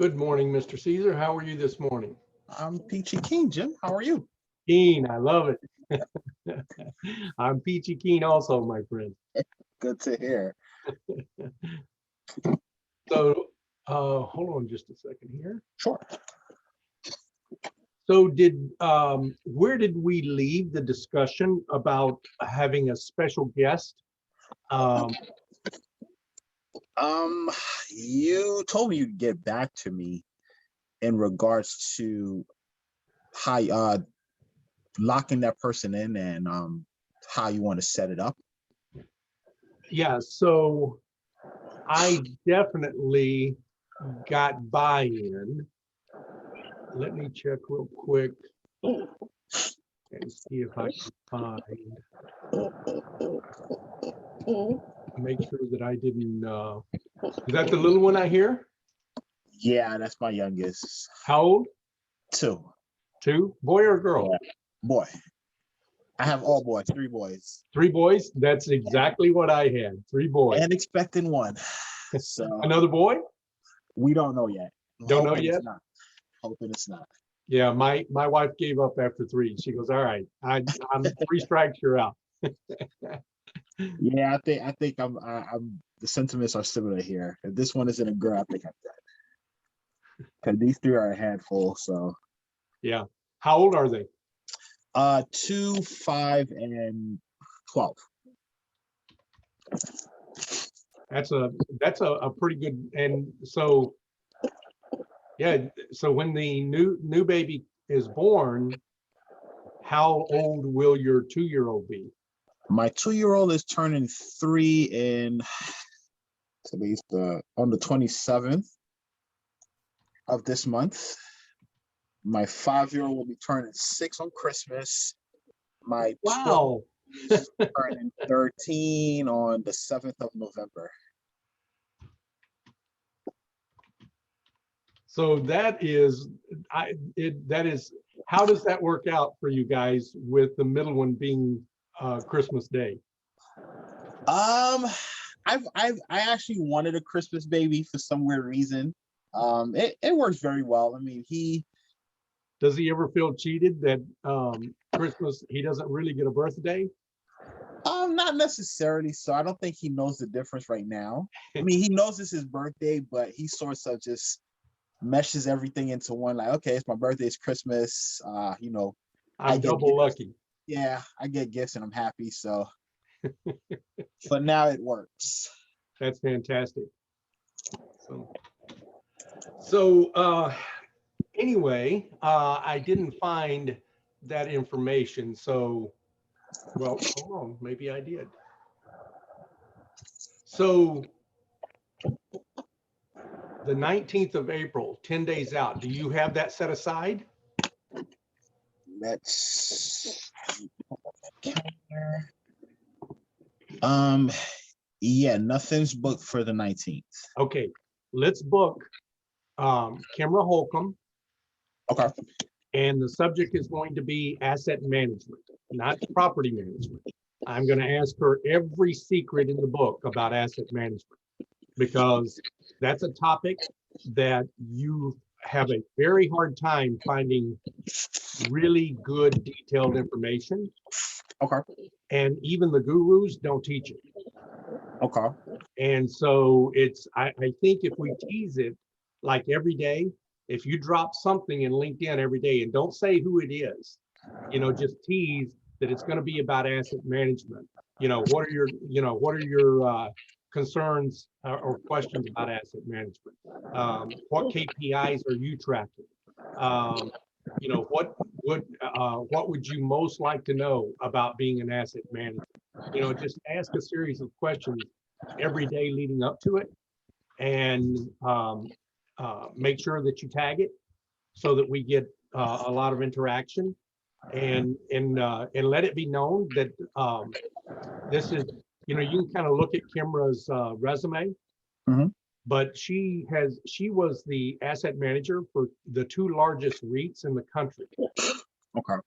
Good morning, Mr. Caesar. How are you this morning? I'm Peachy Keen, Jim. How are you? Keen, I love it. I'm peachy keen also, my friend. Good to hear. So, hold on just a second here. Sure. So where did we leave the discussion about having a special guest? You told me you'd get back to me in regards to how locking that person in and how you want to set it up. Yeah, so I definitely got buy-in. Let me check real quick and see if I can find, make sure that I didn't, is that the little one I hear? Yeah, that's my youngest. How old? 2. 2? Boy or girl? Yeah. Boy. I have all boys, 3 boys. 3 boys? That's exactly what I had. 3 boys. And expecting 1. So Another boy? we don't know yet. Don't know yet? Hoping it's not. Yeah, my wife gave up after 3. She goes, all right, I'm 3 strikes, you're out. Yeah, I think I'm the sentiments are similar here. If this one isn't a girl, I think I'm dead. Because these 3 are a handful. So Yeah. How old are they? 2, 5, and 12. That's a pretty good. And so yeah, so when the new baby is born, how old will your 2-year-old be? My 2-year-old is turning 3 in today's on the 27th of this month. My 5-year-old will be turning 6 on Christmas. My Wow. is turning 13 on the 7th of November. So that is, how does that work out for you guys with the middle one being Christmas Day? I actually wanted a Christmas baby for some weird reason. It works very well. I mean, does he ever feel cheated that Christmas he doesn't really get a birthday? Not necessarily. So I don't think he knows the difference right now. I mean, he knows it's his birthday, but he sort of just meshes everything into one. Like, okay, it's my birthday, it's Christmas. I'm double lucky. Yeah, I get gifts and I'm happy. So for now, it works. That's fantastic. So anyway, I didn't find that information. So, well, hold on, maybe I did. So the 19th of April, 10 days out, do you have that set aside? Let's yeah, nothing's booked for the 19th. Okay, let's book Kimra Holcomb. Okay. And the subject is going to be asset management, not property management. I'm going to ask her every secret in the book about asset management, because that's a topic that you have a very hard time finding really good detailed information. Okay. And even the gurus don't teach it. Okay. And so I think if we tease it like every day, if you drop something in LinkedIn every day and don't say who it is, just tease that it's going to be about asset management. What are your concerns or questions about asset management? What KPIs are you tracking? What would you most like to know about being an asset manager? Just ask a series of questions every day leading up to it, and make sure that you tag it so that we get a lot of interaction, and let it be known that this is, you can kind of look at Kimra's resume. Mm-hmm. But she was the asset manager for the 2 largest REITs in the country. Okay.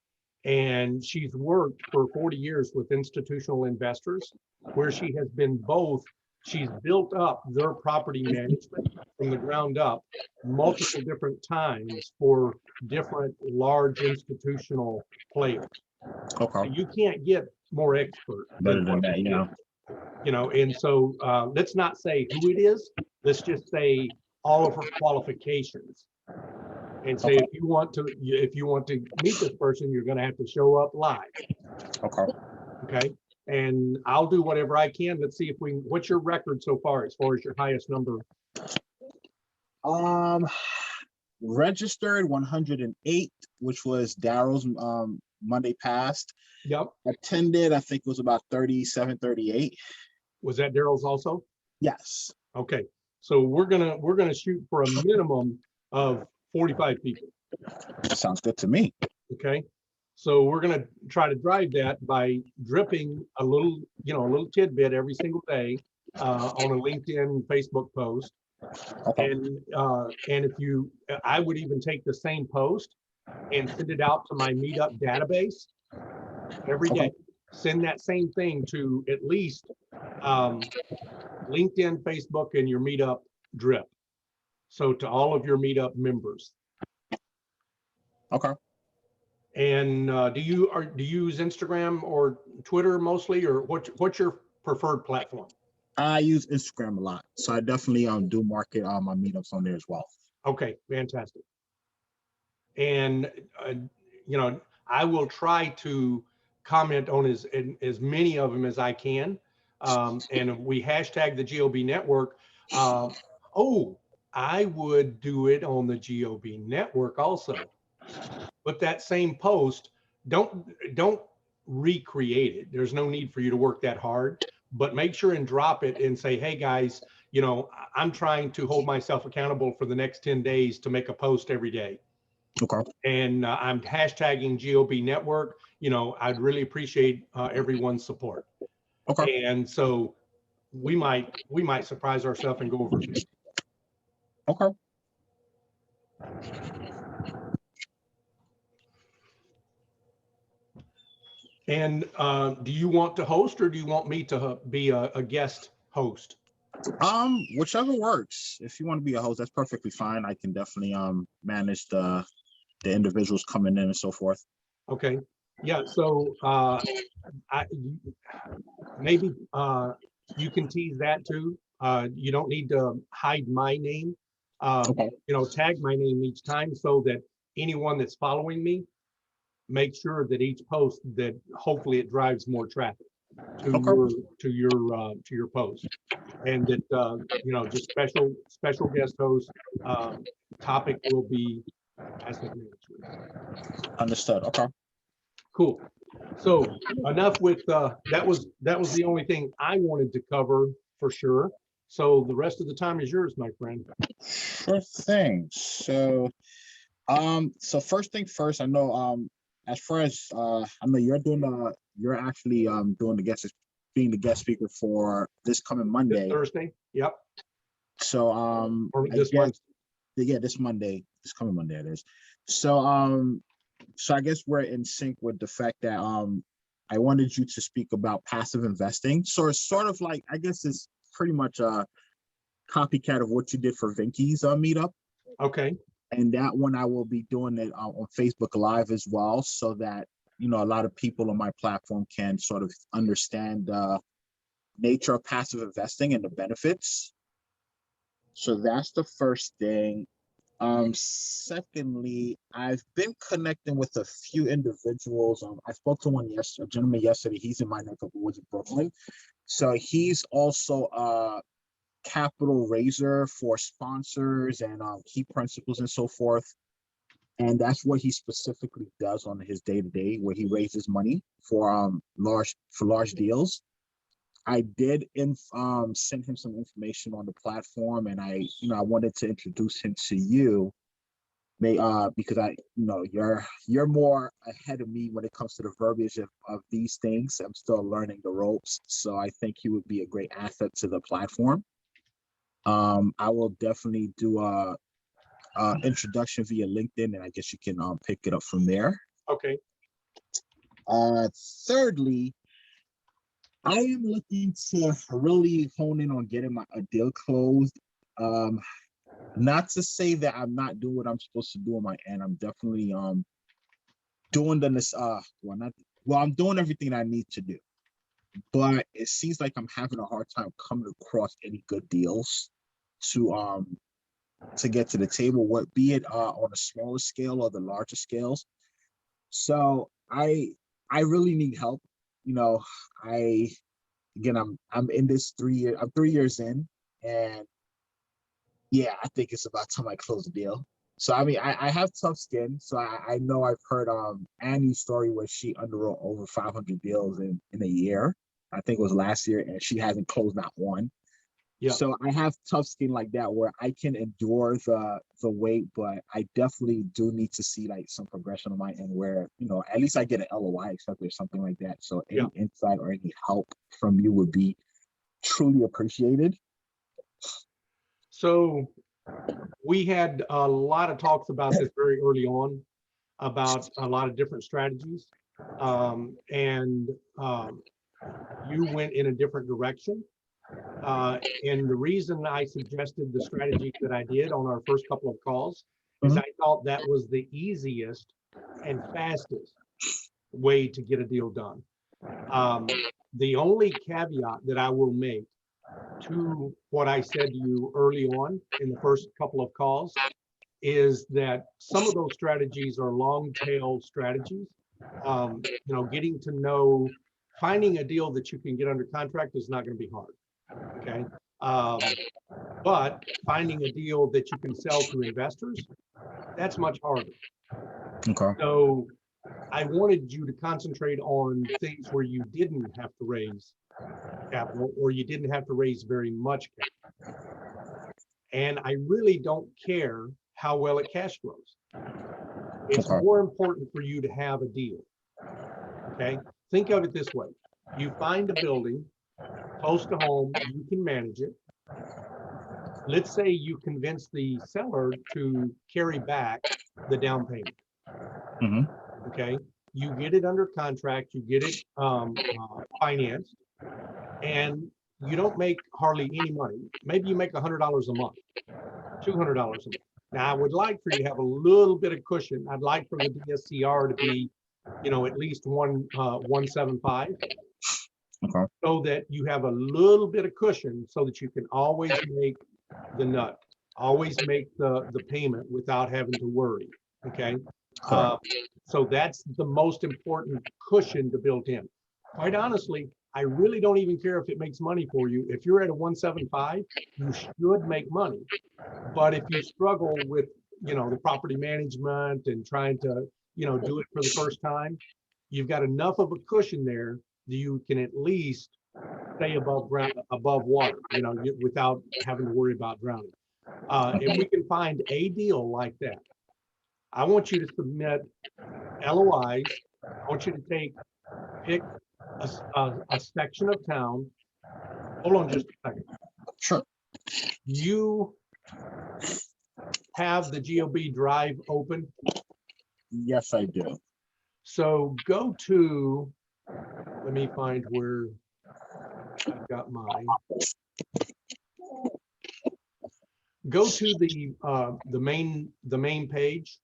And she's worked for 40 years with institutional investors, where she has been both she's built up their property management from the ground up multiple different times for different large institutional players. Okay. You can't get more expert Better than than what that, she yeah. is. You know, and so let's not say who it is. Let's just say all of her qualifications, and say if you want to meet this person, you're going to have to show up live. Okay. Okay. And I'll do whatever I can. Let's see if we. What's your record so far as your highest number? Registered 108, which was Daryl's Monday past. Yep. Attended, I think it was about 37, 38. Was that Daryl's also? Yes. Okay. So we're gonna shoot for a minimum of 45 people. Sounds good to me. Okay. So we're going to try to drive that by dripping a little tidbit every single day on a LinkedIn, Facebook post. Okay. And I would even take the same post and send it out to my meetup database every day. Send that same thing to at least LinkedIn, Facebook, and your meetup drip. So to all of your meetup members. Okay. And do you use Instagram or Twitter mostly, or what's your preferred platform? I use Instagram a lot, so I definitely do market my meetups on there as well. Okay, fantastic. And I will try to comment on as many of them as I can. And if we hashtag the GOB network, I would do it on the GOB network also. But that same post, don't recreate it. There's no need for you to work that hard, but make sure and drop it and say, hey guys, I'm trying to hold myself accountable for the next 10 days to make a post every day. Okay. And I'm hashtagging GOB network. I'd really appreciate everyone's support. Okay. And so we might surprise ourselves and go over 50. Okay. And do you want to host, or do you want me to be a guest host? Whichever works. If you want to be a host, that's perfectly fine. I can definitely manage the individuals coming in and so forth. Okay. Yeah. So maybe you can tease that too. You don't need to hide my name. Okay. Tag my name each time so that anyone that's following me, make sure that each post, that hopefully it drives more traffic to your post, and that just special guest host. Topic will be asset management. Understood. Okay. Cool. So enough with that was the only thing I wanted to cover for sure. So the rest of the time is yours, my friend. Sure thing. So first thing first, I know as far as I know you're actually doing being the guest speaker for this coming Monday. This Thursday. Yep. So or this month. Yeah, this coming Monday it is. So I guess we're in sync with the fact that I wanted you to speak about passive investing. So it's sort of like, I guess it's pretty much a copycat of what you did for Vinky's meetup. Okay. And that one I will be doing it on Facebook Live as well, so that a lot of people on my platform can sort of understand the nature of passive investing and the benefits. So that's the first thing. Secondly, I've been connecting with a few individuals. I spoke to a gentleman yesterday. He's in my neck of the woods in Brooklyn. So he's also a capital raiser for sponsors and key principals and so forth. And that's what he specifically does on his day-to-day, where he raises money for large deals. I did send him some information on the platform, and I wanted to introduce him to you, because you're more ahead of me when it comes to the verbiage of these things. I'm still learning the ropes, so I think he would be a great asset to the platform. I will definitely do a introduction via LinkedIn, and I guess you can pick it up from there. Okay. Thirdly, I am looking to really hone in on getting a deal closed. Not to say that I'm not doing what I'm supposed to do on my end. I'm definitely doing I'm doing everything I need to do. But it seems like I'm having a hard time coming across any good deals to get to the table, what be it on a smaller scale or the larger scales. So I really need help. You know, I'm in this 3 year, I'm 3 years in, and yeah, I think it's about time I close the deal. So I mean, I have tough skin, so I know I've heard Annie's story where she underwrote over 500 deals in a year. I think it was last year, and she hasn't closed not one. Yeah. So I have tough skin like that where I can endure the wait, but I definitely do need to see like some progression on my end where, you know, at least I get an LOI accepted or something like that. So any insight or any help from you would be truly appreciated. So we had a lot of talks about this very early on, about a lot of different strategies. You went in a different direction. And the reason I suggested the strategy that I did on our first couple of calls is I thought that was the easiest and fastest way to get a deal done. The only caveat that I will make to what I said to you early on in the first couple of calls is that some of those strategies are long tail strategies. You know, getting to know, finding a deal that you can get under contract is not going to be hard. Okay. But finding a deal that you can sell to investors, that's much harder. Okay. So I wanted you to concentrate on things where you didn't have to raise capital, or you didn't have to raise very much capital. And I really don't care how well it cash flows. It's more important for you to have a deal. Okay. Think of it this way. You find a building close to home, you can manage it. Let's say you convince the seller to carry back the down payment. Okay, you get it under contract, you get it financed, and you don't make hardly any money. Maybe you make $100 a month, $200 a month. Now, I would like for you to have a little bit of cushion. I'd like for the DSCR to be, you know, at least 175. Okay. So that you have a little bit of cushion so that you can always make the nut, always make the payment without having to worry. Okay. So that's the most important cushion to build in. Quite honestly, I really don't even care if it makes money for you. If you're at a 175, you should make money. But if you struggle with, you know, the property management and trying to, you know, do it for the first time, you've got enough of a cushion there that you can at least stay above water, you know, without having to worry about drowning. If we can find a deal like that, I want you to submit LOIs. I want you to pick a section of town. Hold on just a second. Sure. You have the GOB drive open? Yes, I do. So go to, let me find where I've got mine. Go to the main page.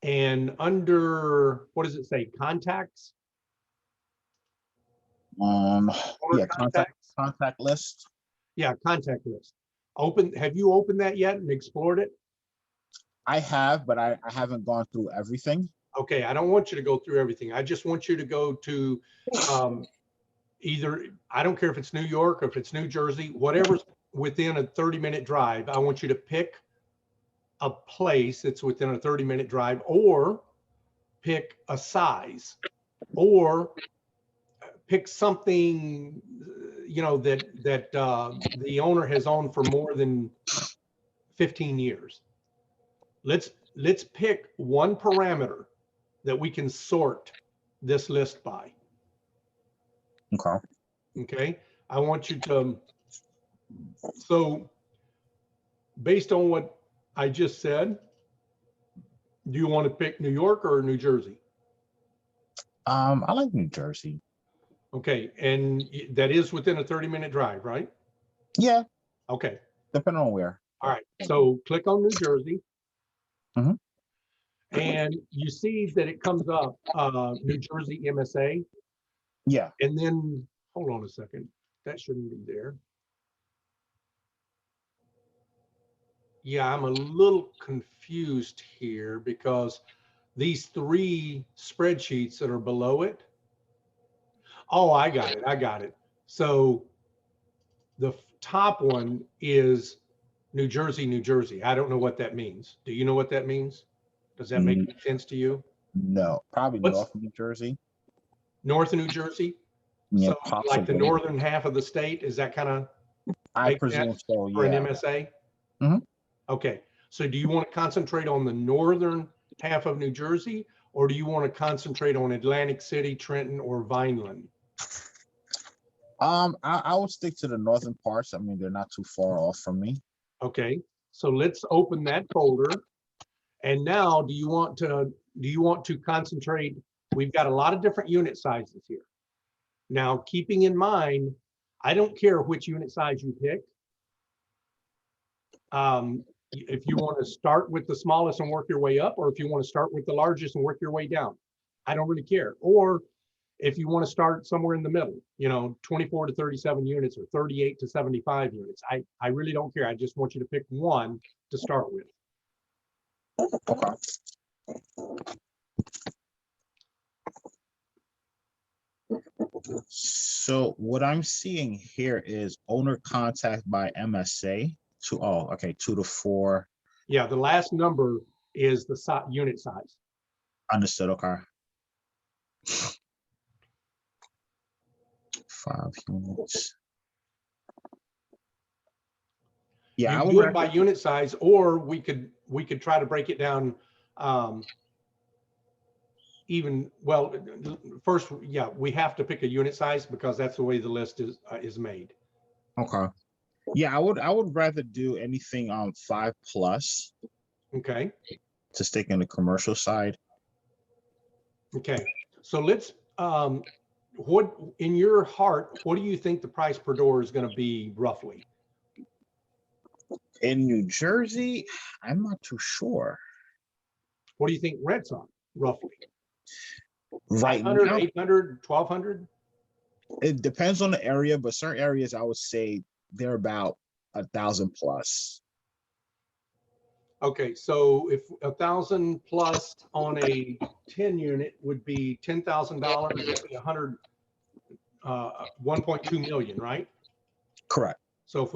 And under, what does it say? Contacts? Yeah, contact list. Yeah, contact list. Have you opened that yet and explored it? I have, but I haven't gone through everything. Okay, I don't want you to go through everything. I just want you to go to either, I don't care if it's New York or if it's New Jersey, whatever's within a 30-minute drive. I want you to pick a place that's within a 30-minute drive, or pick a size, or pick something, you know, that the owner has owned for more than 15 years. Let's pick one parameter that we can sort this list by. Okay. I want you to, so based on what I just said, do you want to pick New York or New Jersey? I like New Jersey. Okay, and that is within a 30-minute drive, right? Yeah, Okay, depending on where. all right. So click on New Jersey. Mhm. And you see that it comes up, New Jersey MSA. Yeah. And then, hold on a second, that shouldn't be there. Yeah, I'm a little confused here because these three spreadsheets that are below it. Oh, I got it. So the top one is New Jersey, New Jersey. I don't know what that means. Do you know what that means? Does that make Mm, any sense to you? no, probably What's north of New Jersey. north of New Jersey? Yeah, So like the possibly. northern half of the state, is that kind of I make presume sense so. for an Yeah. MSA? Mhm. Okay, so do you want to concentrate on the northern half of New Jersey, or do you want to concentrate on Atlantic City, Trenton, or Vineland? I would stick to the northern parts. I mean, they're not too far off from me. Okay, so let's open that folder. And now, do you want to concentrate? We've got a lot of different unit sizes here. Now, keeping in mind, I don't care which unit size you pick. If you want to start with the smallest and work your way up, or if you want to start with the largest and work your way down, I don't really care. Or if you want to start somewhere in the middle, 24 to 37 units or 38 to 75 units, I really don't care. I just want you to pick one to start with. Okay. So what I'm seeing here is owner contact by MSA to, oh, okay, 2 to 4. Yeah, the last number is the unit size. Understood. Okay. 5 units. You Yeah, I can would do it by recommend. unit size, or we could try to break it down. Even well, first, yeah, we have to pick a unit size because that's the way the list is made. Okay. Yeah, I would rather do anything on 5 plus Okay. to stick in the commercial side. Okay. So let's what in your heart, what do you think the price per door is going to be roughly? In New Jersey, I'm not too sure. What do you think rents are roughly? Right 500, now, 800, 1200? it depends on the area, but certain areas I would say they're about 1,000 plus. Okay, so if 1,000 plus on a 10 unit would be $10,000, that'd be 1.2 million, right? Correct. So if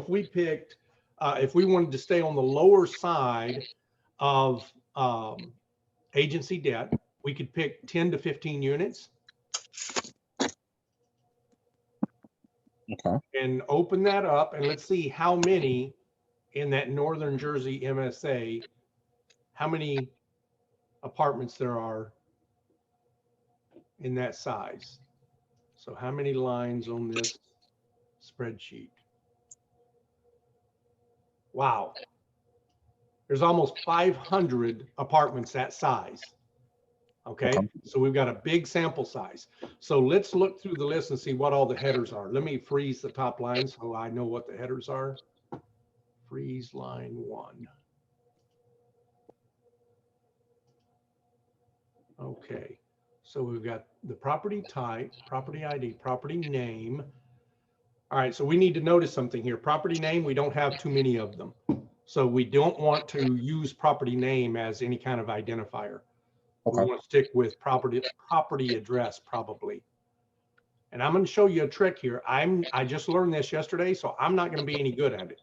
we picked, if we wanted to stay on the lower side of agency debt, we could pick 10 to 15 units. Okay. And open that up, and let's see how many in that Northern Jersey MSA, how many apartments there are in that size. So how many lines on this spreadsheet? Wow. There's almost 500 apartments that size. Okay, so we've got a big sample size. So let's look through the list and see what all the headers are. Let me freeze the top line so I know what the headers are. Freeze line 1. Okay, so we've got the property type, property ID, property name. All right, so we need to notice something here. Property name, we don't have too many of them. So we don't want to use property name as any kind of identifier. Okay. We want to stick with property address probably. And I'm going to show you a trick here. I just learned this yesterday, so I'm not going to be any good at it.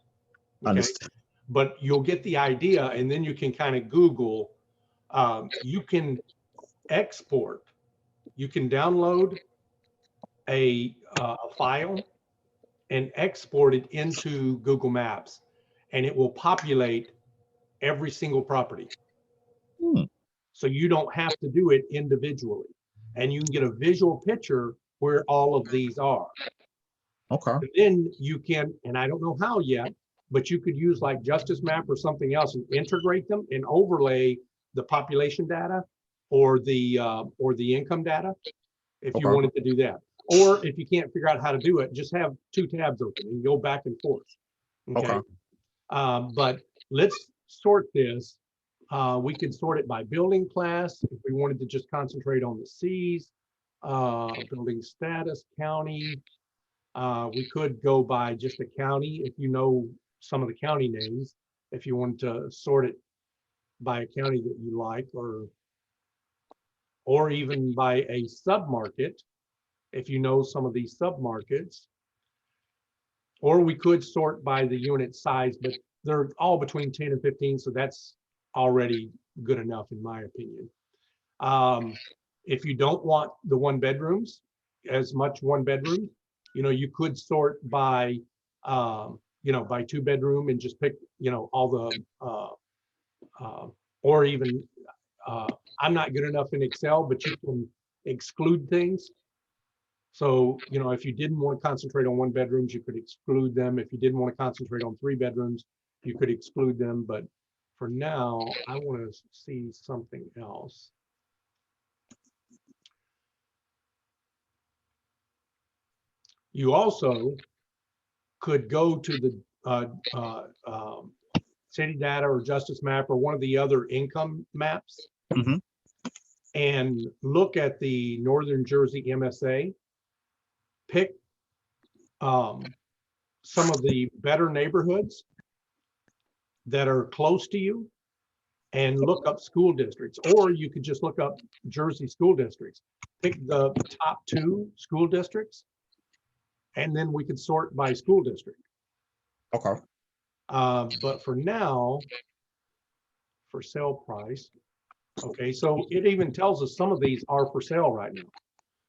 Okay. Understood. But you'll get the idea, and then you can kind of Google. You can export. You can download a file and export it into Google Maps, and it will populate every single property. So you don't have to do it individually, and you can get a visual picture where all of these are. Okay. And then you can, and I don't know how yet, but you could use like Justice Map or something else and integrate them and overlay the population data or the income data, if you Okay. wanted to do that. Or if you can't figure out how to do it, just have two tabs open and go back and forth. Okay. But let's sort this. We could sort it by building class if we wanted to just concentrate on the Cs, building status, county. We could go by just a county if you know some of the county names, if you want to sort it by a county that you like, or even by a submarket if you know some of these submarkets. Or we could sort by the unit size, but they're all between 10 and 15, so that's already good enough in my opinion. If you don't want the one bedrooms, as much one bedroom, you could sort by, by two bedroom and just pick, all the, or even, I'm not good enough in Excel, but you can exclude things. So, if you didn't want to concentrate on one bedrooms, you could exclude them. If you didn't want to concentrate on three bedrooms, you could exclude them. But for now, I want to see something else. You also could go to the city data or justice map or one of the other income maps and look at the Northern Jersey MSA. Pick some of the better neighborhoods that are close to you and look up school districts, or you could just look up Jersey school districts. Pick the top 2 school districts, and then we could sort by school district. Okay. But for now, for sale price, okay, so it even tells us some of these are for sale right now.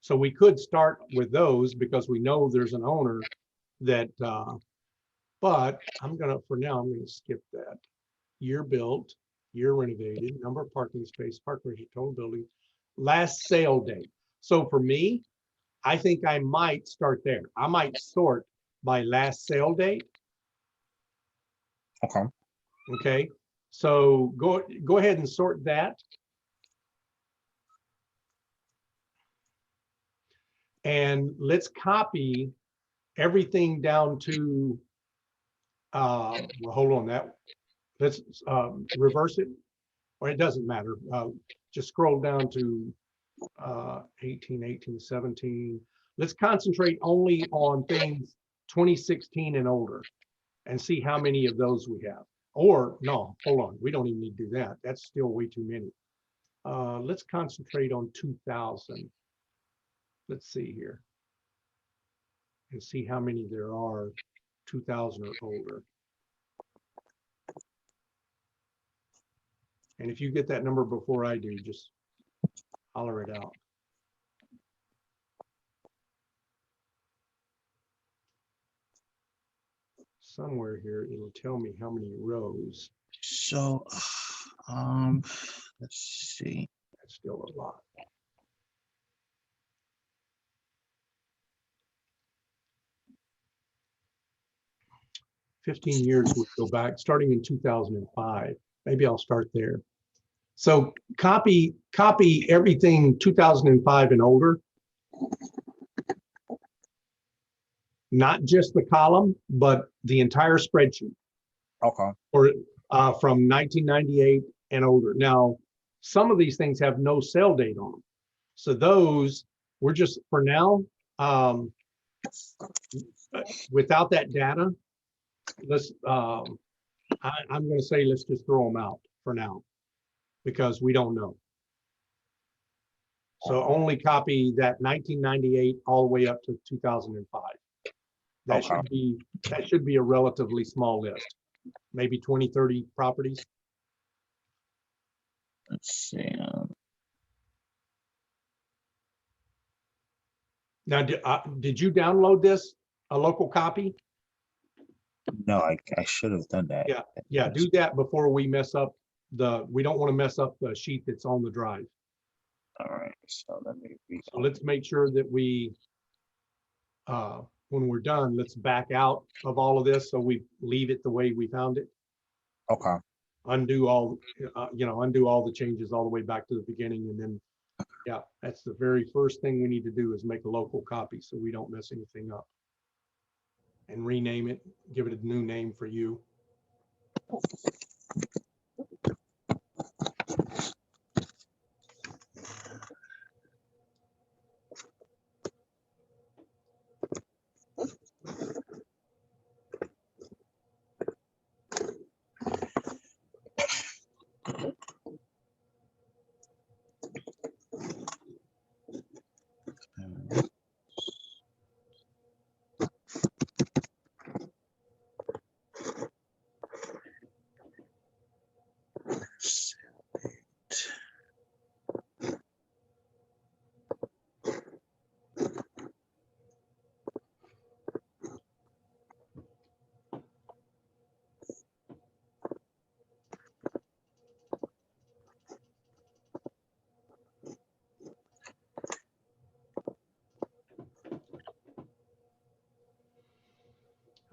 So we could start with those because we know there's an owner that, but for now, I'm gonna skip that. Year built, year renovated, number of parking space, park ratio, total building, last sale date. So for me, I think I might start there. I might sort by last sale date. Okay. Okay, so go ahead and sort that. And let's copy everything down to, well, hold on, let's reverse it, or it doesn't matter. Just scroll down to 18, 18, 17. Let's concentrate only on things 2016 and older and see how many of those we have. Or no, hold on, we don't even need to do that. That's still way too many. Let's concentrate on 2000. Let's see here and see how many there are 2000 or older. And if you get that number before I do, just holler it out. Somewhere here, it'll tell me how many rows. So, let's see. That's still a lot. "15 years would go back, starting in 2005. Maybe I'll start there. So copy everything 2005 and older. Not just the column, but the entire spreadsheet. Okay. Or from 1998 and older. Now, some of these things have no sale date on them. So those, we're just, for now, without that data, let's, I'm going to say let's just throw them out for now because we don't know. So only copy that 1998 all the way up to 2005. That should be a relatively small list, maybe 20, 30 properties. Let's see. Now, did you download this, a local copy? No, I should have done that. Yeah, do that before we mess up we don't want to mess up the sheet that's on the drive. All right, so let me read. So let's make sure that we, when we're done, let's back out of all of this so we leave it the way we found it. Okay. undo all, undo all the changes all the way back to the beginning. And then, yeah, that's the very first thing we need to do is make a local copy so we don't mess anything up. And rename it, give it a new name for you.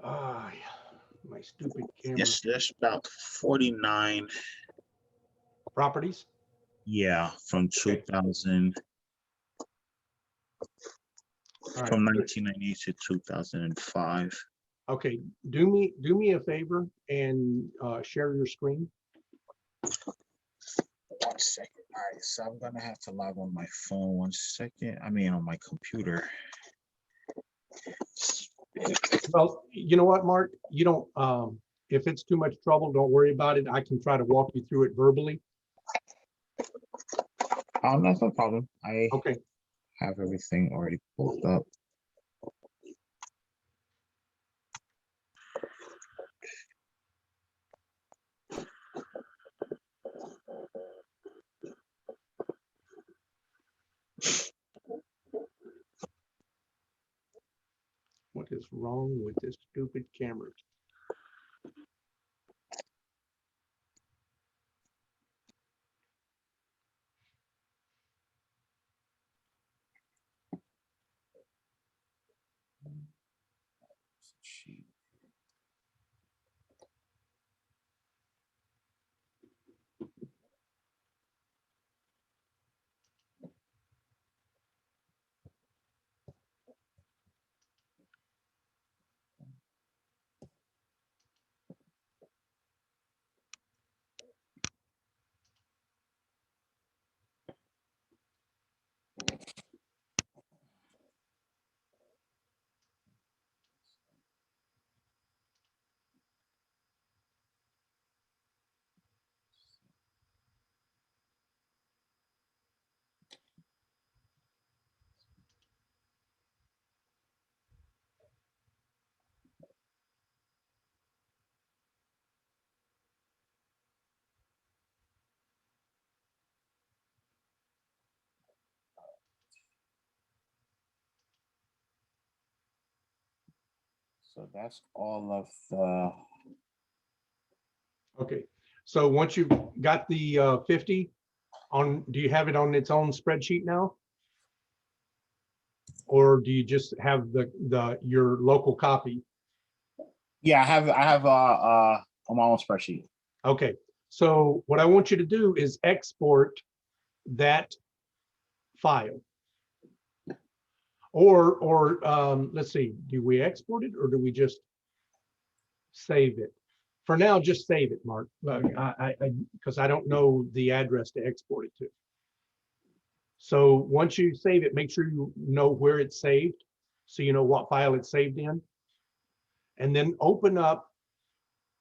Ah, my stupid camera. Yes, there's about 49. Properties? Yeah, from 2000, All from right. 1990 to 2005. Okay, do me a favor and share your screen. 1 second. All right, so I'm gonna have to log on my phone. 1 second. I mean, on my computer. Well, you know what, Mark? You don't, if it's too much trouble, don't worry about it. I can try to walk you through it verbally. That's no problem. I Okay. have everything already pulled up. What is wrong with this stupid camera? So that's all of the. Okay, so once you've got the 50 on, do you have it on its own spreadsheet now? Or do you just have your local copy? Yeah, I have on my own spreadsheet. Okay, so what I want you to do is export that file. Or let's see, do we export it or do we just save it? For now, just save it, Mark, because I don't know the address to export it to. So once you save it, make sure you know where it's saved, so you know what file it's saved in. And then open up,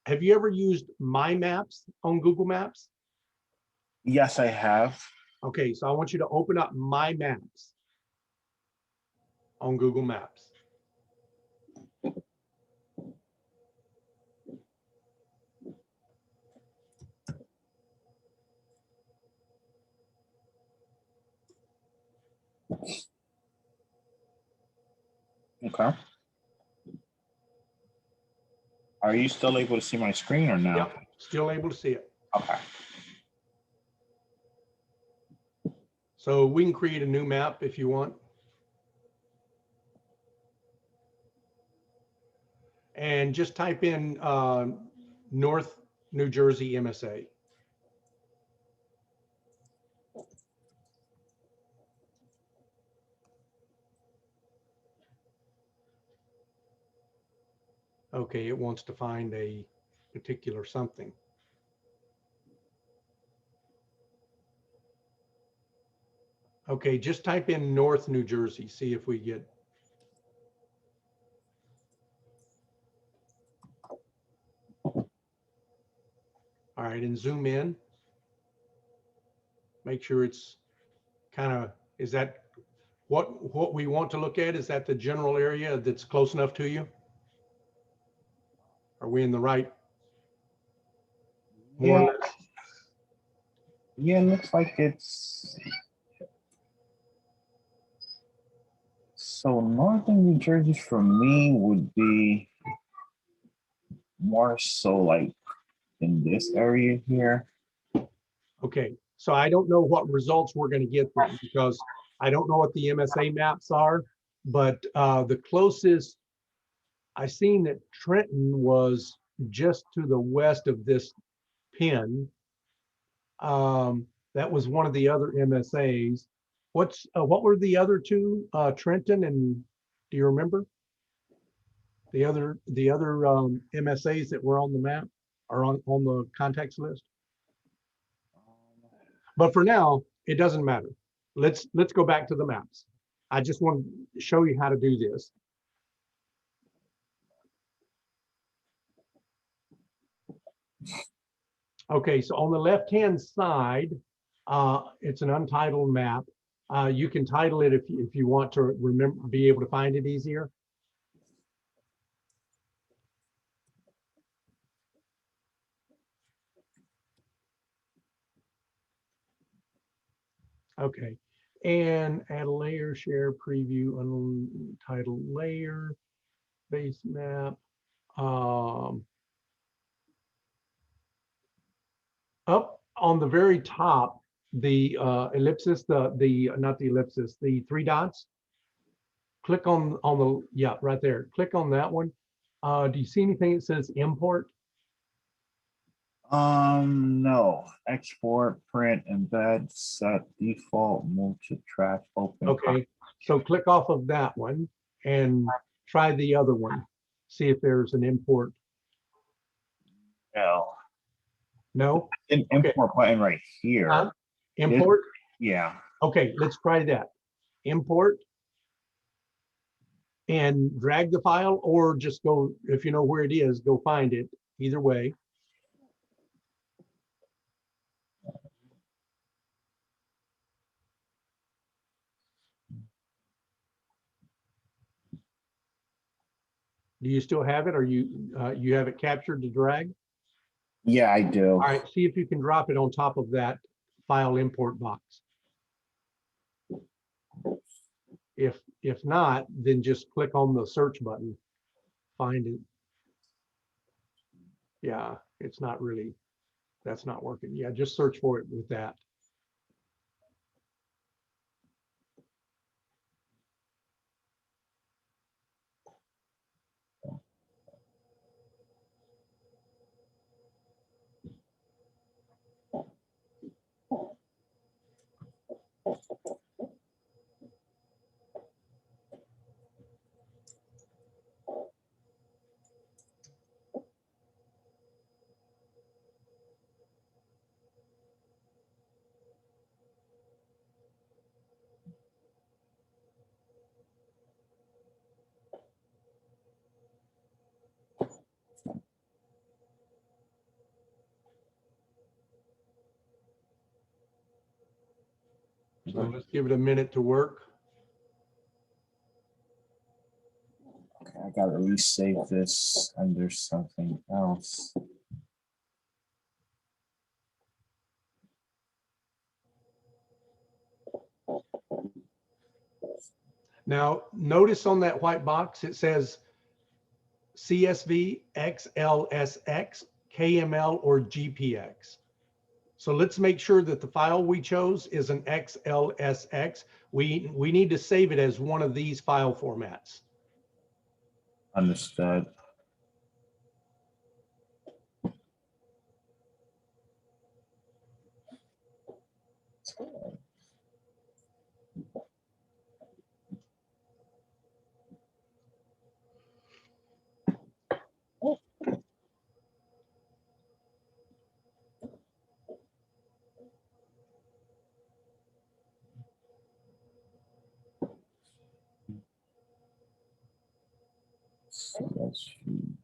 have you ever used My Maps on Google Maps? Yes, I have. Okay, so I want you to open up My Maps on Google Maps. Okay. Are you still able to see my screen or no? Yep, still able to see it. Okay. So we can create a new map if you want. And just type in New Jersey MSA. Okay, it wants to find a particular something. Okay, just type in North New Jersey, see if we get. All right, and zoom in. Make sure it's kind of, is that what we want to look at? Is that the general area that's close enough to you? Are we in the right? More or Yeah. less? Yeah, it looks like it's. So northern New Jersey for me would be more so like in this area here. Okay, so I don't know what results we're going to get then, because I don't know what the MSA maps are, but the closest I seen that Trenton was just to the west of this pin. That was one of the other MSAs. What were the other two? Trenton and, do you remember? The other MSAs that were on the map or on the contacts list? But for now, it doesn't matter. Let's go back to the maps. I just want to show you how to do this. Okay, so on the left-hand side, it's an untitled map. You can title it if you want to remember, be able to find it easier. Okay, and add a layer, share, preview, untitled layer, base map. Up on the very top, the ellipsis, the not the ellipsis, the three dots. Click on the, yeah, right there. Click on that one. Do you see anything that says import? No. Export, print, embed, set, default, move to trash, open. Okay, so click off of that one and try the other one. See if there's an import. No. No? An Okay. import button right here. Import? Yeah. Okay, let's try that. Import and drag the file, or just go, if you know where it is, go find it. Either way. Do you still have it? Or you have it captured to drag? Yeah, I do. All right, see if you can drop it on top of that file import box. If not, then just click on the search button, find it. Yeah, it's not really, that's not working. Yeah, just search for it with that. So let's give it a minute to work. Okay, I gotta resave this under something else. Now, notice on that white box, it says CSV, XLSX, KML, or GPX. So let's make sure that the file we chose is an XLSX. We need to save it as one of these file formats. Understood. BuzzFeed.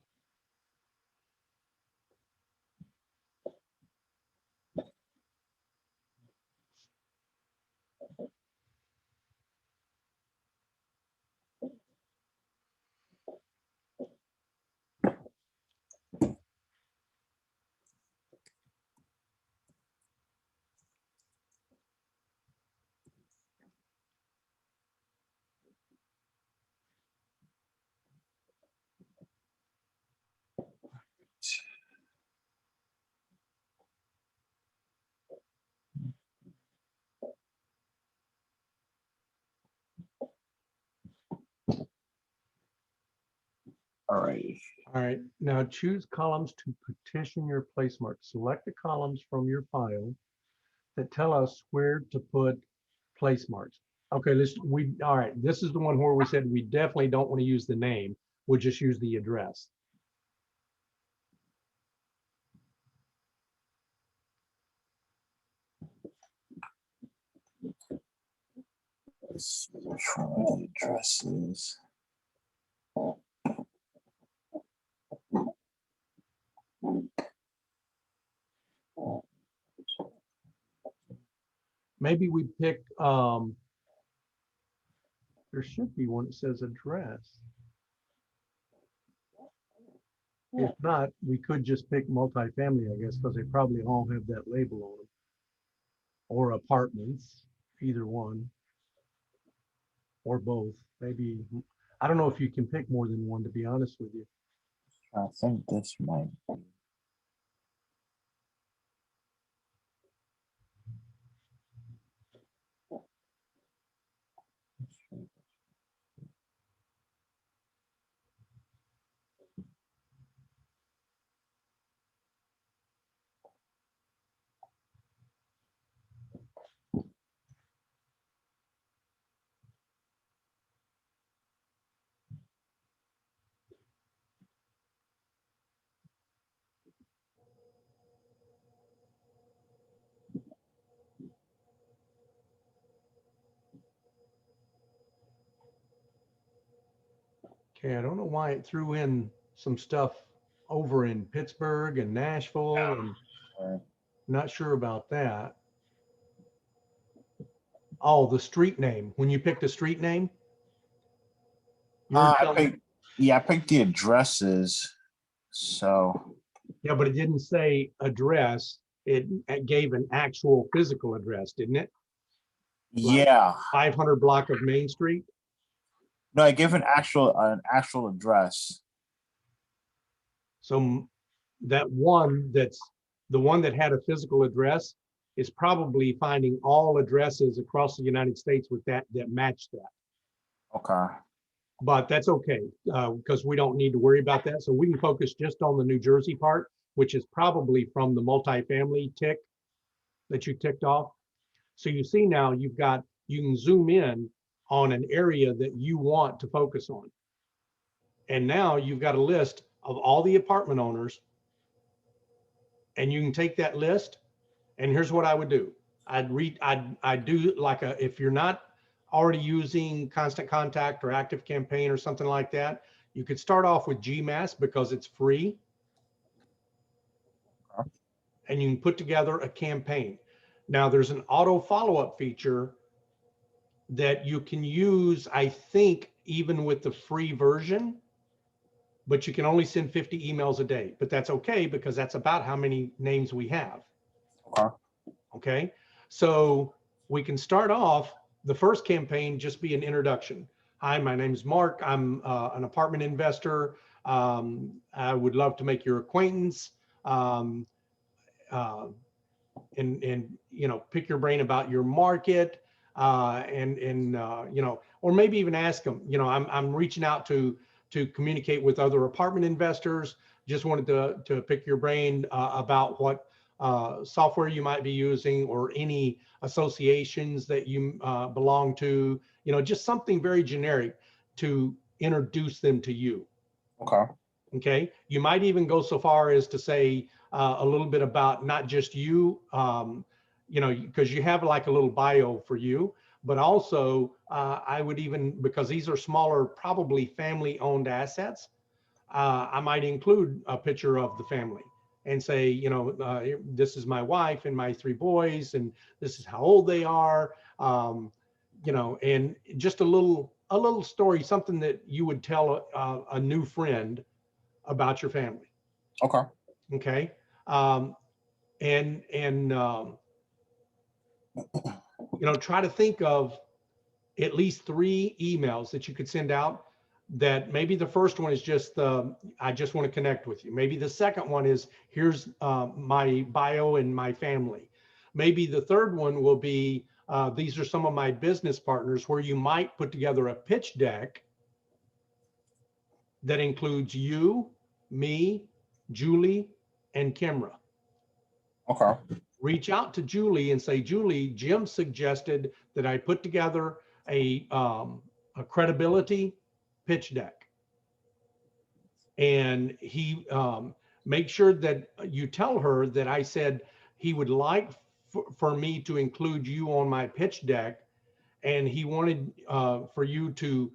All right. All right, now choose columns to petition your place mark. Select the columns from your file that tell us where to put place marks. Okay, all right, this is the one where we said we definitely don't want to use the name. We'll just use the address. Let's see which one of the addresses. Maybe we pick, there should be one that says address. If not, we could just pick multifamily, I guess, because they probably all have that label on them. Or apartments, either one. Or both, maybe. I don't know if you can pick more than one, to be honest with you. I think this might be. Okay, I don't know why it threw in some stuff over in Pittsburgh and Nashville, and not sure about that. Oh, the street name. When you picked the street name? I picked the addresses. So Yeah, but it didn't say address. It gave an actual physical address, didn't it? yeah, 500 block of Main Street. no, I gave an actual address. So that one that's the one that had a physical address is probably finding all addresses across the United States with that match that. Okay. But that's okay, because we don't need to worry about that. So we can focus just on the New Jersey part, which is probably from the multifamily tick that you ticked off. So you see now you can zoom in on an area that you want to focus on. And now you've got a list of all the apartment owners, and you can take that list, and here's what I would do. I'd do like if you're not already using Constant Contact or Active Campaign or something like that, you could start off with GMass because it's free. And you can put together a campaign. Now there's an auto follow-up feature that you can use, I think, even with the free version, but you can only send 50 emails a day. But that's okay, because that's about how many names we have. Okay, so we can start off the first campaign, just be an introduction. Hi, my name is Mark. I'm an apartment investor. I would love to make your acquaintance. And you know, pick your brain about your market, you know, or maybe even ask them, you know, I'm reaching out to communicate with other apartment investors. Just wanted to pick your brain about what software you might be using, or any associations that you belong to, you know, just something very generic to introduce them to you. Okay. Okay. You might even go so far as to say a little bit about not just you, you know, because you have like a little bio for you, but also I would even, because these are smaller, probably family owned assets, I might include a picture of the family and say, this is my wife and my 3 boys, and this is how old they are. And just a little story, something that you would tell a new friend about your family. Okay. Okay. Try to think of at least 3 emails that you could send out. That maybe the first one is just I just want to connect with you. Maybe the second one is, here's my bio and my family. Maybe the third one will be, these are some of my business partners, where you might put together a pitch deck that includes you, me, Julie, and Kimra. Okay. Reach out to Julie and say, Julie, Jim suggested that I put together a credibility pitch deck. And he make sure that you tell her that I said he would like for me to include you on my pitch deck. And he wanted for you to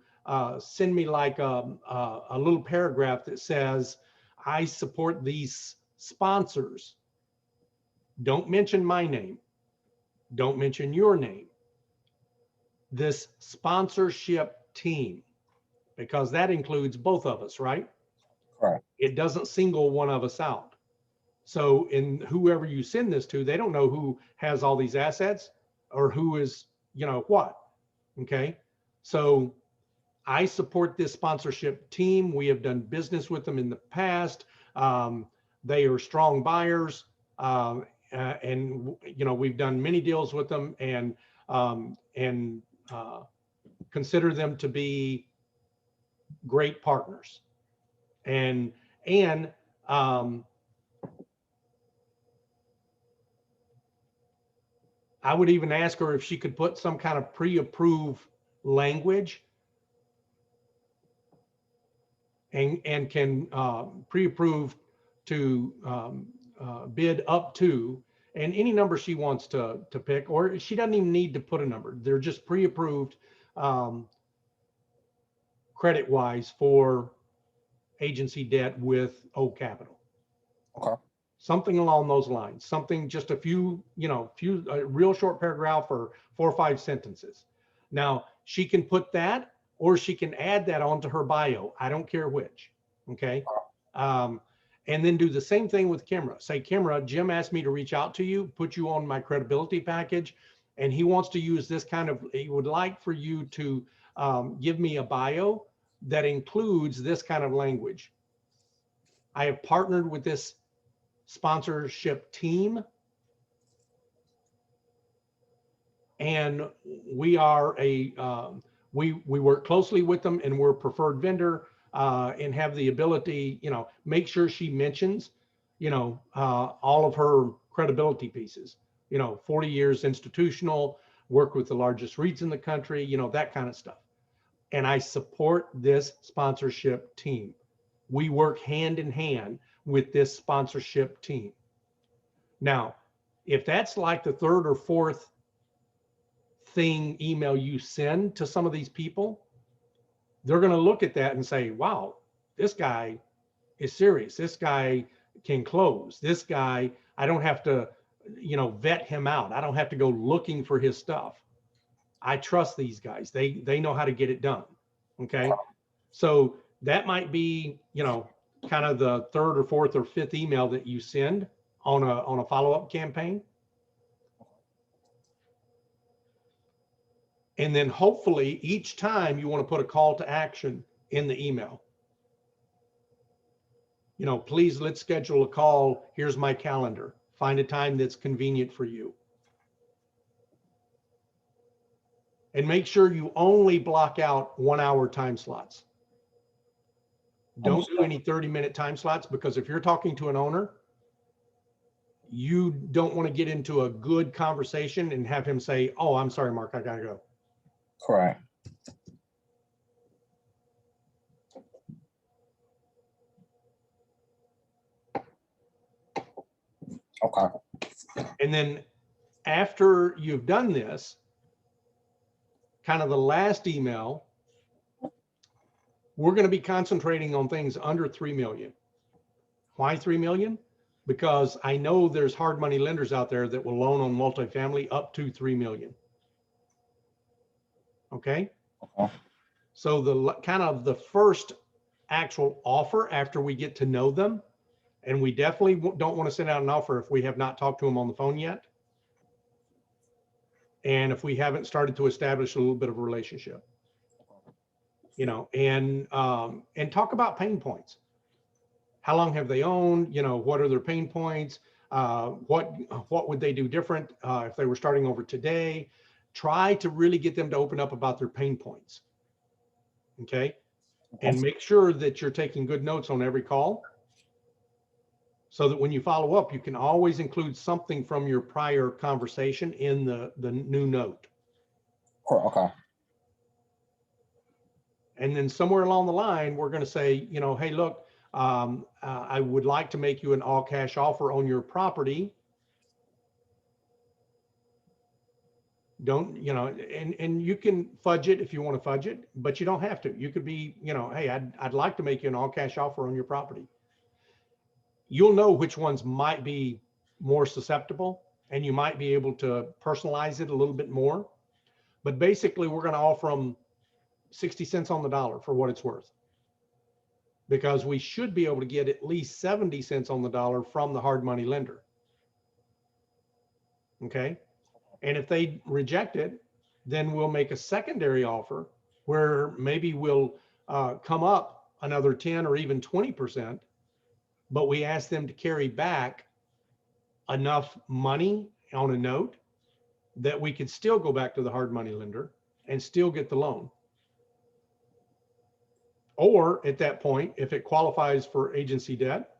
send me like a little paragraph that says, I support these sponsors. Don't mention my name. Don't mention your name. This sponsorship team, because that includes both of us, right? Correct. It doesn't single one of us out. So in whoever you send this to, they don't know who has all these assets or who is, what. Okay. So I support this sponsorship team. We have done business with them in the past. They are strong buyers. And we've done many deals with them, and consider them to be great partners. And I would even ask her if she could put some kind of pre-approved language and can pre-approve to bid up to, and any number she wants to pick, or she doesn't even need to put a number. They're just pre-approved credit wise for agency debt with O Capital. Okay. Something along those lines, something just a few, a real short paragraph or 4 or 5 sentences. Now she can put that, or she can add that onto her bio. I don't care which. Okay. And then do the same thing with Kimra. Say, Kimra, Jim asked me to reach out to you, put you on my credibility package, and he wants to use this kind of, he would like for you to give me a bio that includes this kind of language. I have partnered with this sponsorship team, and we are we work closely with them, and we're a preferred vendor, and have the ability, make sure she mentions, all of her credibility pieces, 40 years institutional, work with the largest REITs in the country, that kind of stuff. And I support this sponsorship team. We work hand in hand with this sponsorship team. Now, if that's like the 3rd or 4th email you send to some of these people, they're going to look at that and say, wow, this guy is serious. This guy can close. This guy, I don't have to, vet him out. I don't have to go looking for his stuff. I trust these guys. They know how to get it done. Okay. So that might be, kind of the 3rd or 4th or 5th email that you send on a follow-up campaign. And then hopefully each time you want to put a call to action in the email. Please, let's schedule a call. Here's my calendar. Find a time that's convenient for you. And make sure you only block out 1-hour time slots. Don't do any 30-minute time slots, because if you're talking to an owner, you don't want to get into a good conversation and have him say, oh, I'm sorry, Mark, I gotta go. Correct. Okay. And then after you've done this, kind of the last email we're going to be concentrating on things under 3 million. Why 3 million? Because I know there's hard money lenders out there that will loan on multifamily up to 3 million. Okay. Okay. So the kind of the first actual offer after we get to know them, and we definitely don't want to send out an offer if we have not talked to them on the phone yet. And if we haven't started to establish a little bit of a relationship, you know, and talk about pain points. How long have they owned? You know, what are their pain points? What would they do different if they were starting over today? Try to really get them to open up about their pain points. Okay. And make sure that you're taking good notes on every call, so that when you follow up, you can always include something from your prior conversation in the new note. Okay. And then somewhere along the line, we're going to say, you know, hey, look, I would like to make you an all cash offer on your property. Don't, you know, and you can fudge it if you want to fudge it, but you don't have to. You could be, you know, hey, I'd like to make you an all cash offer on your property. You'll know which ones might be more susceptible, and you might be able to personalize it a little bit more. But basically, we're going to offer them 60 cents on the dollar for what it's worth, because we should be able to get at least 70 cents on the dollar from the hard money lender. Okay. And if they reject it, then we'll make a secondary offer where maybe we'll come up another 10 or even 20%, but we ask them to carry back enough money on a note that we could still go back to the hard money lender and still get the loan. Or at that point, if it qualifies for agency debt,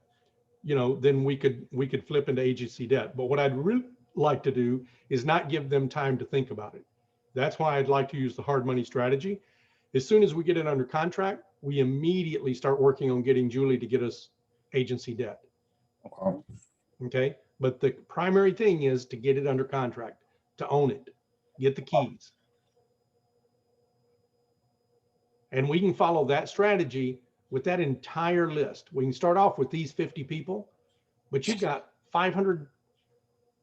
you know, then we could flip into agency debt. But what I'd really like to do is not give them time to think about it. That's why I'd like to use the hard money strategy. As soon as we get it under contract, we immediately start working on getting Julie to get us agency debt. Okay. Okay. But the primary thing is to get it under contract, to own it, get the keys. And we can follow that strategy with that entire list. We can start off with these 50 people, but you've got 500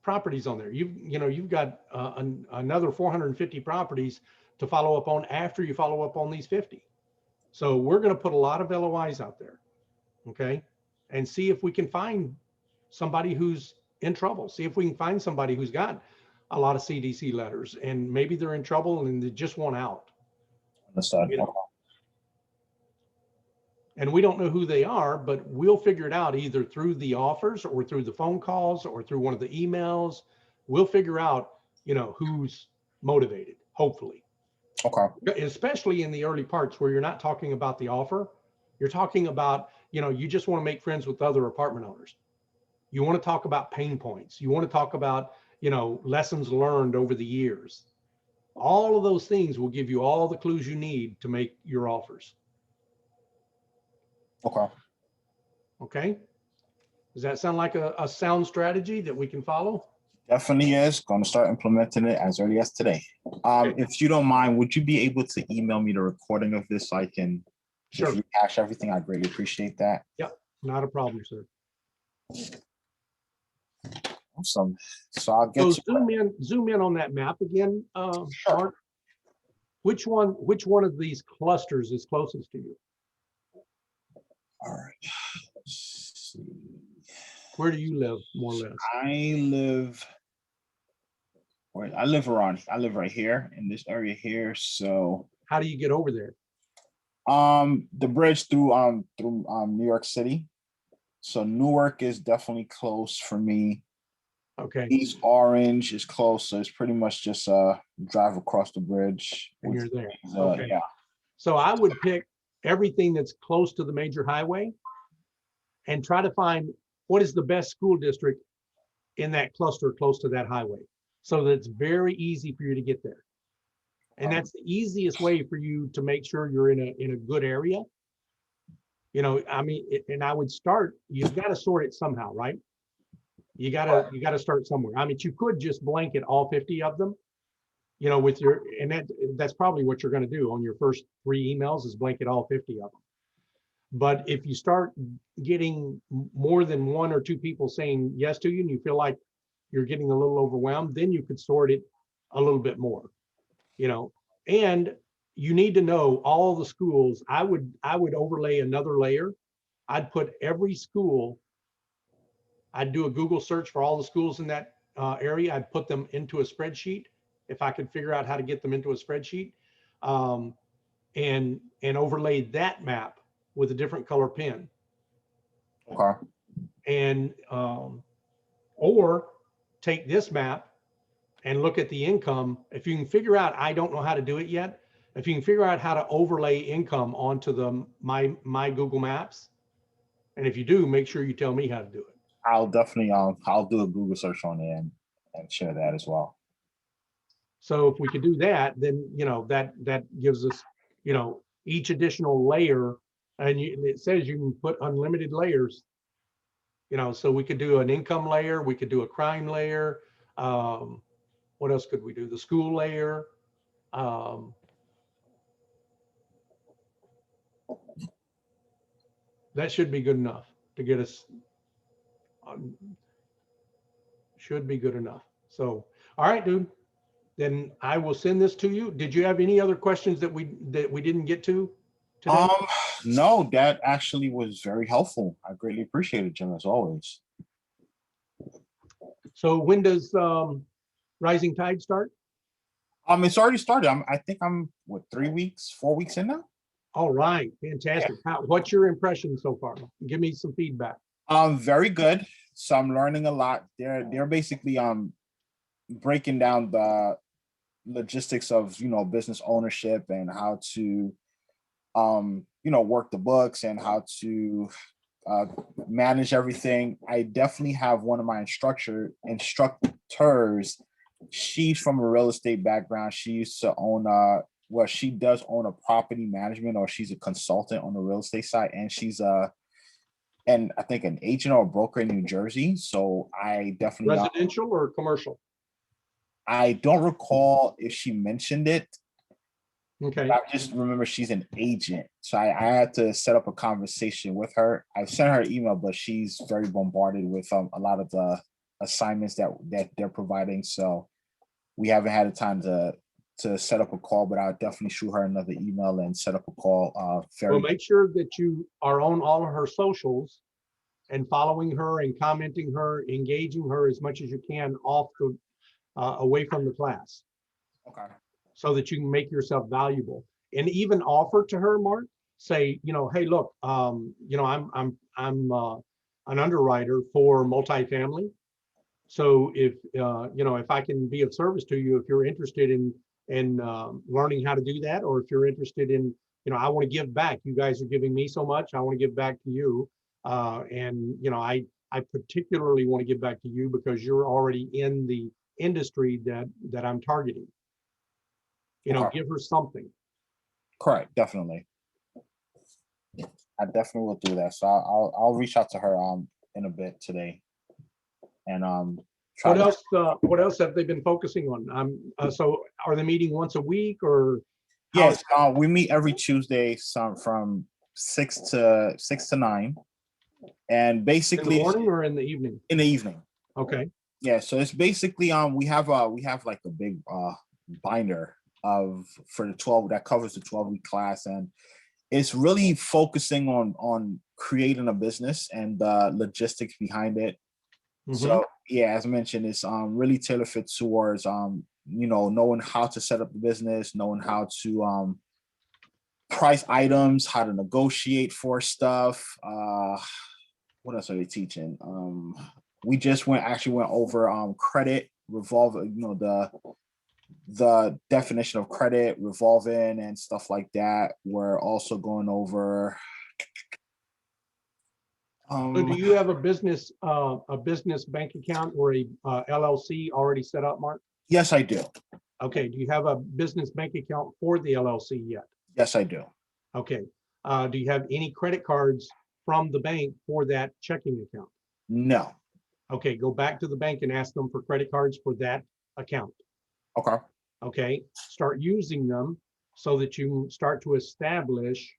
properties on there. You've got another 450 properties to follow up on after you follow up on these 50. So we're going to put a lot of LOIs out there, okay, and see if we can find somebody who's in trouble. See if we can find somebody who's got a lot of CDC letters and maybe they're in trouble and they just want out. Understood. You know? And we don't know who they are, but we'll figure it out either through the offers or through the phone calls or through one of the emails. We'll figure out, you know, who's motivated, hopefully. Okay. Especially in the early parts where you're not talking about the offer. You're talking about, you know, you just want to make friends with other apartment owners. You want to talk about pain points. You want to talk about, you know, lessons learned over the years. All of those things will give you all the clues you need to make your offers. Okay. Okay. Does that sound like a sound strategy that we can follow? Definitely is. Going to start implementing it as early as today. If you don't mind, would you be able to email me the recording of this so I can just rehash everything? I greatly appreciate that. Yep, not a problem, sir. Awesome. So I'll get zoom in on that map again, Sure. Mark. Which one of these clusters is closest to you? All right. Let's see. Where do you live, more or less? I live right here in this area here. So how do you get over there? The bridge through New York City. So Newark is definitely close for me. Okay. East Orange is close, so it's pretty much just drive across the bridge. And you're there. Okay. Yeah. So I would pick everything that's close to the major highway and try to find what is the best school district in that cluster close to that highway, so that it's very easy for you to get there. And that's the easiest way for you to make sure you're in a good area. You know, I mean, and I would start, you've got to sort it somehow, right? You got to start somewhere. I mean, you could just blanket all 50 of them, you know, with your, and that's probably what you're going to do on your first 3 emails is blanket all 50 of them. But if you start getting more than 1 or 2 people saying yes to you and you feel like you're getting a little overwhelmed, then you could sort it a little bit more, you know. And you need to know all the schools. I would overlay another layer. I'd put every school, I'd do a Google search for all the schools in that area. I'd put them into a spreadsheet if I could figure out how to get them into a spreadsheet, and overlay that map with a different color pen. Okay. And or take this map and look at the income. If you can figure out, I don't know how to do it yet. If you can figure out how to overlay income onto the my Google Maps, and if you do, make sure you tell me how to do it. I'll definitely I'll do a Google search on it and share that as well. So if we could do that, then you know that gives us, you know, each additional layer, and it says you can put unlimited layers. You know, so we could do an income layer, we could do a crime layer. What else could we do? The school layer. That should be good enough to get us. Should be good enough. So, all right, dude. Then I will send this to you. Did you have any other questions that we didn't get to today? No, that actually was very helpful. I greatly appreciate it, Jim, as always. So when does Rising Tide start? It's already started. I think I'm what 3 weeks, 4 weeks in now. All right, fantastic. What's your impression so far? Give me some feedback. Very good. So I'm learning a lot. They're basically breaking down the logistics of, you know, business ownership and how to you know, work the books and how to manage everything. I definitely have one of my instructors. She's from a real estate background. She used to own well, she does own a property management, or she's a consultant on the real estate side, and she's and I think an agent or a broker in New Jersey. So I definitely Residential or commercial? I don't recall if she mentioned it. Okay. I just remember she's an agent. So I had to set up a conversation with her. I sent her an email, but she's very bombarded with a lot of the assignments that they're providing. So we haven't had the time to set up a call, but I'll definitely shoot her another email and set up a call. Well, make sure that you are on all of her socials and following her and commenting her, engaging her as much as you can off the away from the class. Okay. So that you can make yourself valuable, and even offer to her, Mark, say, you know, hey, look, you know, I'm an underwriter for multifamily. So if, you know, if I can be of service to you, if you're interested in learning how to do that, or if you're interested in, you know, I want to give back. You guys are giving me so much. I want to give back to you. And, you know, I particularly want to give back to you because you're already in the industry that I'm targeting. You know, Okay. give her something. Correct, definitely. I definitely will do that. So I'll reach out to her in a bit today. And what else have they been focusing on? So are they meeting once a week, or yes, we meet every Tuesday, from 6 to 9. And basically in the morning or in the evening? In the evening. Okay. Yeah, so it's basically we have like a big binder for the 12 that covers the 12-week class, and it's really focusing on creating a business and the logistics behind it. Mm-hmm. So yeah, as I mentioned, it's really tailor fit towards you know, knowing how to set up the business, knowing how to price items, how to negotiate for stuff. What else are they teaching? We just went over credit, revolve, you know, the definition of credit, revolving and stuff like that. We're also going over so do you have a business bank account or a LLC already set up, Mark? Yes, I do. Okay. Do you have a business bank account for the LLC yet? Yes, I do. Okay. Do you have any credit cards from the bank for that checking account? No. Okay, go back to the bank and ask them for credit cards for that account. Okay. Okay, start using them so that you start to establish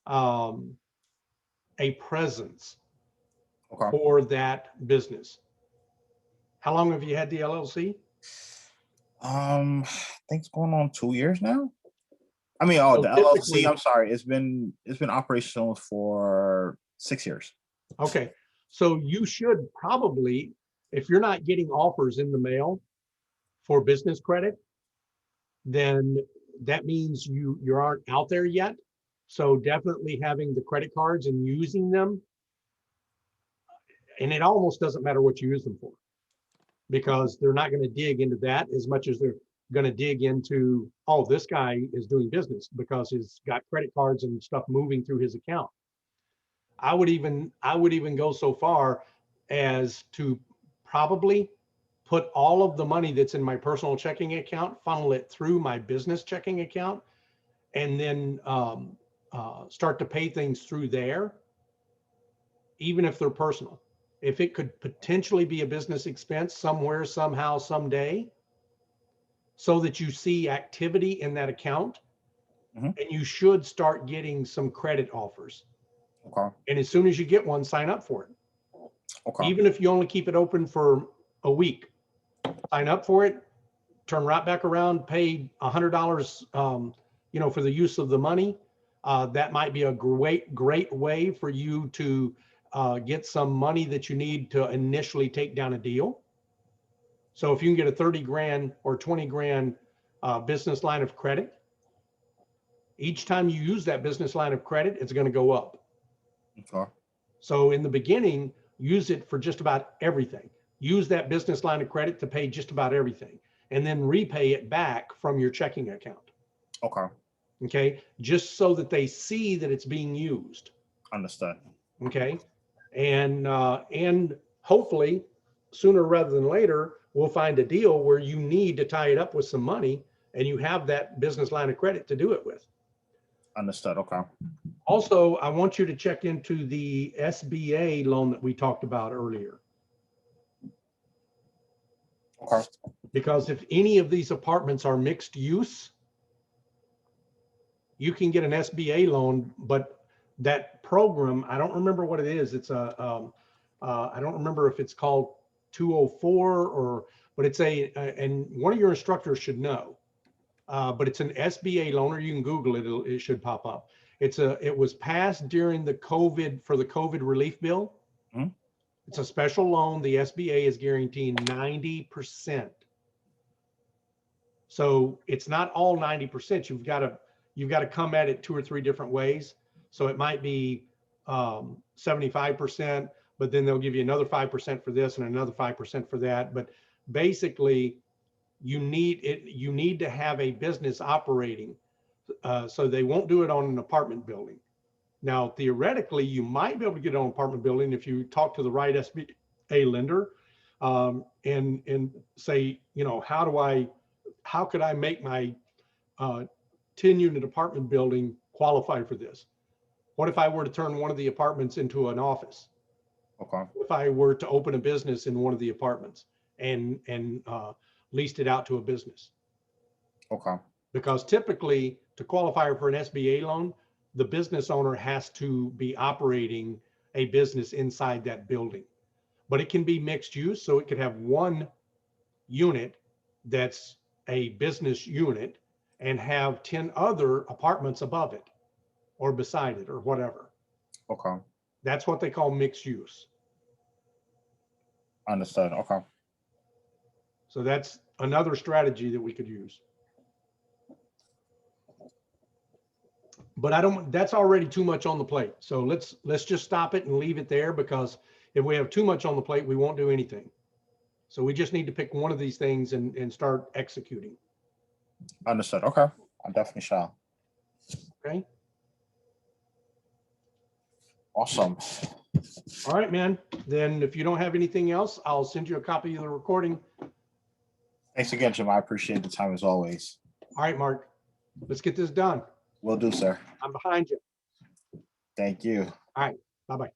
a presence Okay. for that business. How long have you had the LLC? I think it's going on 2 years now. I mean, oh, So the LLC. typically, I'm sorry. It's been operational for 6 years. okay, so you should probably, if you're not getting offers in the mail for business credit, then that means you aren't out there yet. So definitely having the credit cards and using them, and it almost doesn't matter what you use them for, because they're not going to dig into that as much as they're going to dig into, oh, this guy is doing business because he's got credit cards and stuff moving through his account. I would even go so far as to probably put all of the money that's in my personal checking account, funnel it through my business checking account, and then start to pay things through there, even if they're personal. If it could potentially be a business expense somewhere, somehow, someday, so that you see activity in that account, Mhm. and you should start getting some credit offers. Okay. And as soon as you get one, sign up for it. Okay. Even if you only keep it open for a week, sign up for it, turn right back around, pay $100, for the use of the money. That might be a great way for you to get some money that you need to initially take down a deal. So if you can get a 30 grand or 20 grand business line of credit, each time you use that business line of credit, it's going to go up. Okay. So in the beginning, use it for just about everything. Use that business line of credit to pay just about everything, and then repay it back from your checking account. Okay. Okay, just so that they see that it's being used. Understood. Okay, and hopefully sooner rather than later, we'll find a deal where you need to tie it up with some money, and you have that business line of credit to do it with. Understood. Okay. Also, I want you to check into the SBA loan that we talked about earlier. Okay. Because if any of these apartments are mixed use, you can get an SBA loan, but that program, I don't remember what it is. It's I don't remember if it's called 204 but it's and one of your instructors should know. But it's an SBA loan, or you can Google it. It should pop up. It was passed during the COVID relief bill. Mhm. It's a special loan. The SBA is guaranteeing 90%. So it's not all 90%. You've got to come at it 2 or 3 different ways. So it might be 75%, but then they'll give you another 5% for this and another 5% for that. But basically, you need to have a business operating. So they won't do it on an apartment building. Now, theoretically, you might be able to get it on an apartment building if you talk to the right SBA lender, and say, how could I make my 10-unit apartment building qualify for this? What if I were to turn one of the apartments into an office? Okay. If I were to open a business in one of the apartments and leased it out to a business? Okay. Because typically, to qualify for an SBA loan, the business owner has to be operating a business inside that building. But it can be mixed use, so it could have one unit that's a business unit and have 10 other apartments above it or beside it or whatever. Okay. That's what they call mixed use. Understood. Okay. So that's another strategy that we could use. But that's already too much on the plate. So let's just stop it and leave it there, because if we have too much on the plate, we won't do anything. So we just need to pick one of these things and start executing. Understood. Okay. I definitely shall. Okay. Awesome. All right, man. Then if you don't have anything else, I'll send you a copy of the recording. Thanks again, Jim. I appreciate the time as always. All right, Mark, let's get this done. Will do, sir. I'm behind you. Thank you. All right. Bye-bye.